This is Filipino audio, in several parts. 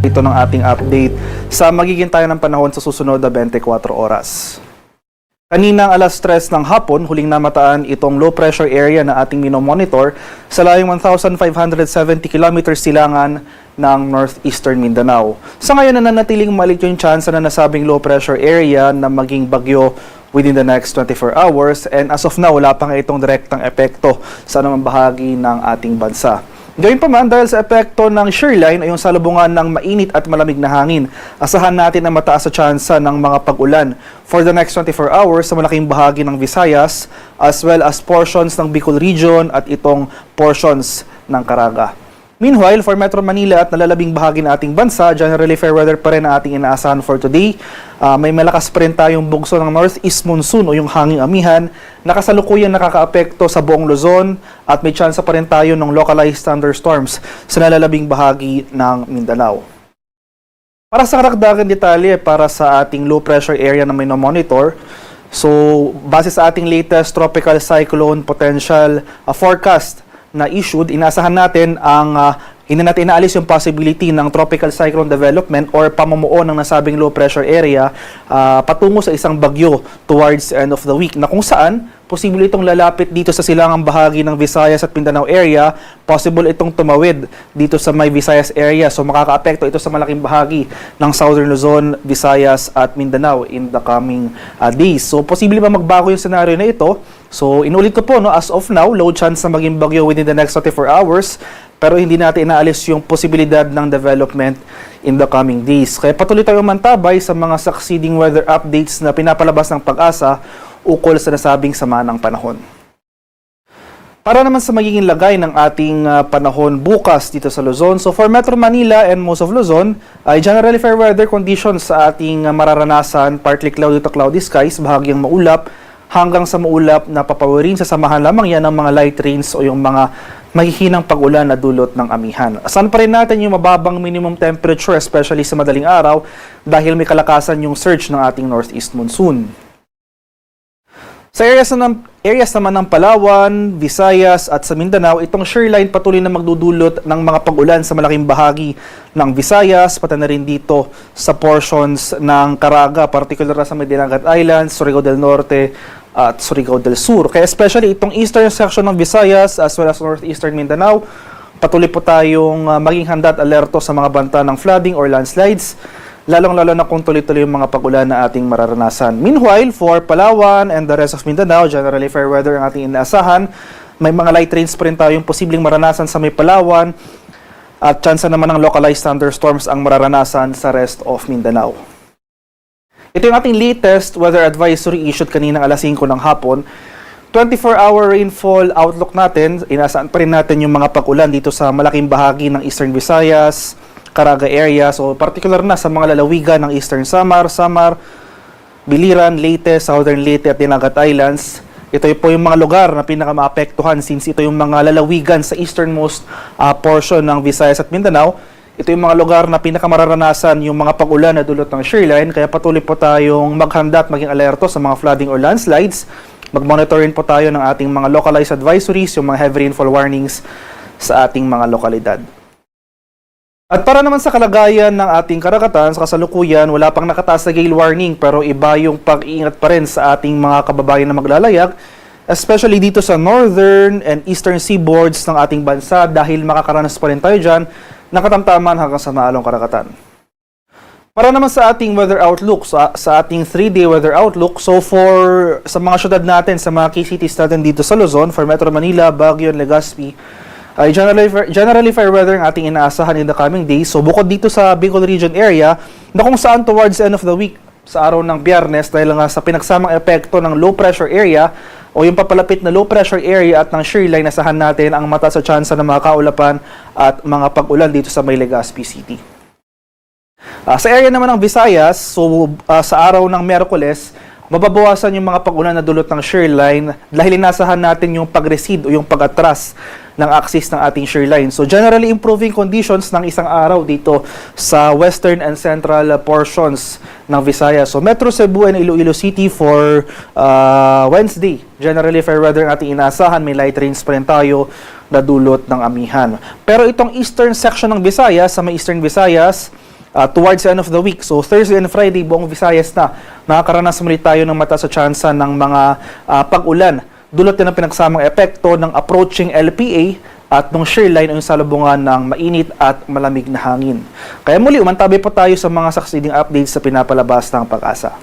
ito ng ating update sa magiging tayo ng panahon sa susunod na 24 oras. Kaninang alas 3 ng hapon, huling namataan itong low pressure area na ating minomonitor sa layong 1,570 km silangan ng northeastern Mindanao. Sa ngayon, nananatiling maliit yung chance na nasabing low pressure area na maging bagyo within the next 24 hours, and as of now, wala pa nga itong direktang epekto sa anumang bahagi ng ating bansa. Gayunpaman, dahil sa epekto ng shear line ay yung salubungan ng mainit at malamig na hangin, asahan natin ang mataas sa tsansa ng mga pag-ulan for the next 24 hours sa malaking bahagi ng Visayas as well as portions ng Bicol Region at itong portions ng Caraga. Meanwhile, for Metro Manila at nalalabing bahagi ng ating bansa, generally fair weather pa rin ang ating inaasahan for today. May malakas pa rin tayong bugso ng northeast monsoon o yung hanging amihan na kasalukuyang nakakaapekto sa buong Luzon at may tsansa pa rin tayo ng localized thunderstorms sa nalalabing bahagi ng Mindanao. Para sa karagdagang detalye para sa ating low pressure area na may monitor, so base sa ating latest tropical cyclone potential forecast na issued, inaasahan natin ang hindi natin inaalis yung possibility ng tropical cyclone development or pamumuo ng nasabing low pressure area patungo sa isang bagyo towards the end of the week, na kung saan posible itong lalapit dito sa silangang bahagi ng Visayas at Mindanao area, possible itong tumawid dito sa may Visayas area. So makakaapekto ito sa malaking bahagi ng Southern Luzon, Visayas at Mindanao in the coming days. So posible ba magbago yung scenario na ito? So inulit ko po, no, as of now, low chance na maging bagyo within the next 24 hours, pero hindi natin inaalis yung posibilidad ng development in the coming days. Kaya patuloy tayong mantabay sa mga succeeding weather updates na pinapalabas ng Pag-asa ukol sa nasabing sama ng panahon. Para naman sa magiging lagay ng ating panahon bukas dito sa Luzon, so for Metro Manila and most of Luzon, ay generally fair weather conditions sa ating mararanasan, partly cloudy to cloudy skies, bahagyang maulap, hanggang sa maulap na papawirin, sasamahan lamang yan ng mga light rains o yung mga mahihinang pag-ulan na dulot ng amihan. Asahan pa rin natin yung mababang minimum temperature, especially sa madaling araw, dahil may kalakasan yung surge ng ating northeast monsoon. Sa areas naman ng Palawan, Visayas at sa Mindanao, itong shear line patuloy na magdudulot ng mga pag-ulan sa malaking bahagi ng Visayas, pati na rin dito sa portions ng Caraga, particular na sa Medinagat Islands, Surigao del Norte at Surigao del Sur. Kaya especially itong eastern section ng Visayas as well as northeastern Mindanao, patuloy po tayong maging handa at alerto sa mga banta ng flooding or landslides, lalong-lalo na kung tuloy-tuloy yung mga pag-ulan na ating mararanasan. Meanwhile, for Palawan and the rest of Mindanao, generally fair weather ang ating inaasahan. May mga light rains pa rin tayong posibleng maranasan sa may Palawan at tsansa naman ng localized thunderstorms ang mararanasan sa rest of Mindanao. Ito yung ating latest weather advisory issued kaninang alas 5 ng hapon. 24-hour rainfall outlook natin, inaasahan pa rin natin yung mga pag-ulan dito sa malaking bahagi ng Eastern Visayas, Caraga area, so particular na sa mga lalawigan ng Eastern Samar, Biliran, Leyte, Southern Leyte at Dinagat Islands. Ito po yung mga lugar na pinakamaapektuhan since ito yung mga lalawigan sa easternmost portion ng Visayas at Mindanao. Ito yung mga lugar na pinakamararanasan yung mga pag-ulan na dulot ng shear line, kaya patuloy po tayong maghanda at maging alerto sa mga flooding or landslides. Mag-monitorin po tayo ng ating mga localized advisories, yung mga heavy rainfall warnings sa ating mga lokalidad. At para naman sa kalagayan ng ating karagatan, sa kasalukuyan, wala pang nakataas na gale warning, pero iba yung pag-iingat pa rin sa ating mga kababayan na maglalayag, especially dito sa northern and eastern seaboards ng ating bansa dahil makakaranas pa rin tayo dyan ng katamtaman hanggang sa maalong karagatan. Para naman sa ating weather outlook, sa ating 3-day weather outlook, so for sa mga syudad natin, sa mga key cities natin dito sa Luzon, for Metro Manila, Baguio, Legazpi, ay generally fair weather ang ating inaasahan in the coming days. So bukod dito sa Bicol Region area, na kung saan towards the end of the week, sa araw ng Biyernes, dahil nga sa pinagsamang epekto ng low pressure area o yung papalapit na low pressure area at ng shear line, asahan natin ang mataas sa tsansa ng mga kaulapan at mga pag-ulan dito sa may Legazpi City. Sa area naman ng Visayas, so sa araw ng Miyerkules, mababawasan yung mga pag-ulan na dulot ng shear line dahil inasahan natin yung pag-recede o yung pag-atras ng axis ng ating shear line. So generally improving conditions ng isang araw dito sa western and central portions ng Visayas. So Metro Cebu and Iloilo City for Wednesday, generally fair weather ang ating inaasahan. May light rains pa rin tayo na dulot ng amihan. Pero itong eastern section ng Visayas, sa may eastern Visayas, towards the end of the week. So Thursday and Friday, buong Visayas na nakakaranas muli tayo ng mataas sa tsansa ng mga pag-ulan. Dulot din ang pinagsamang epekto ng approaching LPA at ng shear line o yung salubungan ng mainit at malamig na hangin. Kaya muli, umantabi po tayo sa mga succeeding updates sa pinapalabas ng Pag-asa.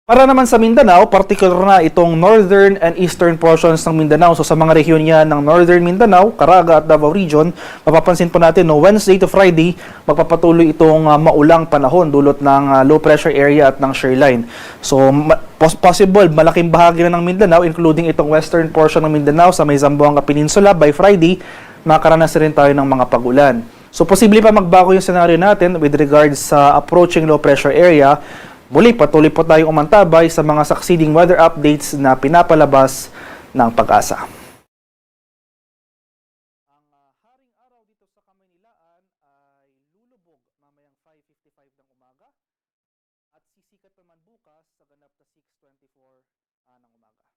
Para naman sa Mindanao, particular na itong northern and eastern portions ng Mindanao. So sa mga rehiyon niya ng northern Mindanao, Caraga at Davao Region, mapapansin po natin no Wednesday to Friday, magpapatuloy itong maulang panahon dulot ng low pressure area at ng shear line. So possible, malaking bahagi na ng Mindanao, including itong western portion ng Mindanao sa may Zamboanga Peninsula, by Friday, makaranas rin tayo ng mga pag-ulan. So posible pa magbago yung scenario natin with regards sa approaching low pressure area. Muli, patuloy po tayong umantabay sa mga succeeding weather updates na pinapalabas ng Pag-asa. Ang haring araw dito sa Kamaynilaan ay lulubog mamayang 5:55 ng umaga at sisikat naman bukas sa ganap na 6:24 ng umaga.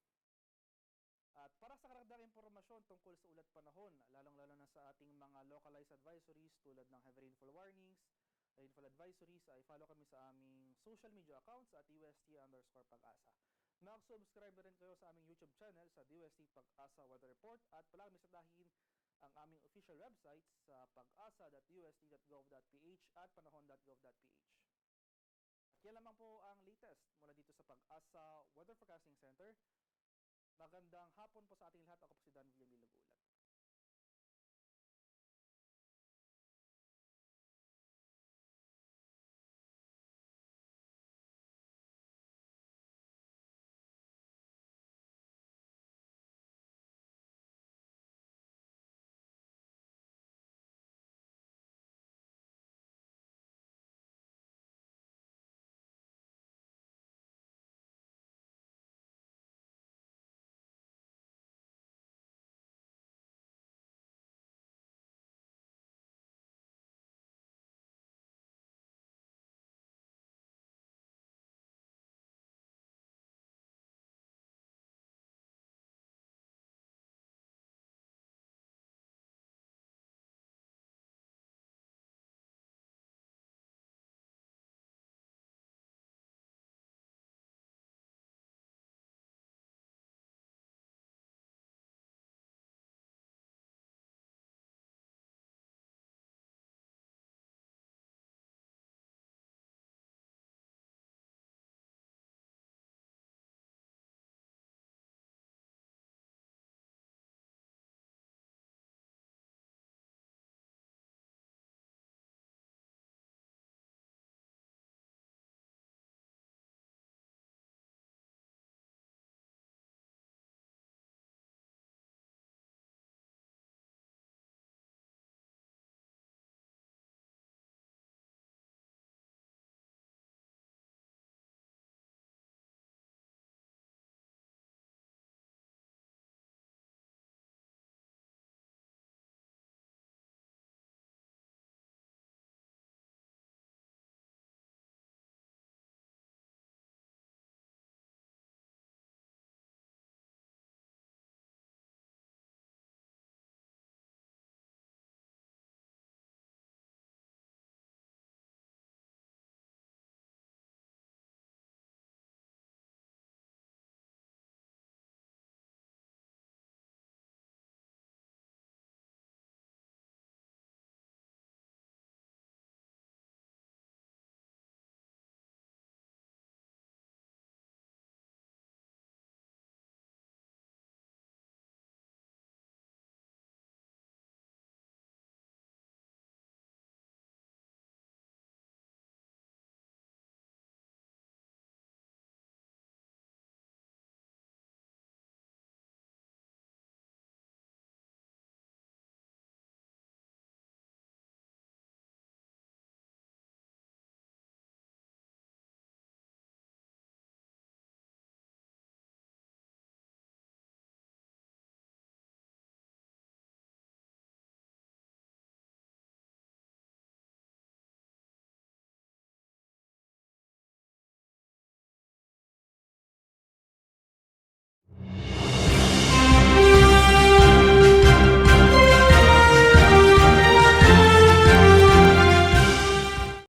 At para sa karagdagang impormasyon tungkol sa ulat panahon, lalong-lalo na sa ating mga localized advisories tulad ng heavy rainfall warnings, rainfall advisories, ay follow kami sa aming social media accounts at UST_Pag-asa. Mag-subscribe rin kayo sa aming YouTube channel sa UST Pag-asa Weather Report at palagi bisitahin ang aming official website sa pag-asa.ust.gov.ph at panahon.gov.ph. At yan lamang po ang latest mula dito sa Pag-asa Weather Forecasting Center. Magandang hapon po sa ating lahat. Ako po si Dan Villamilago.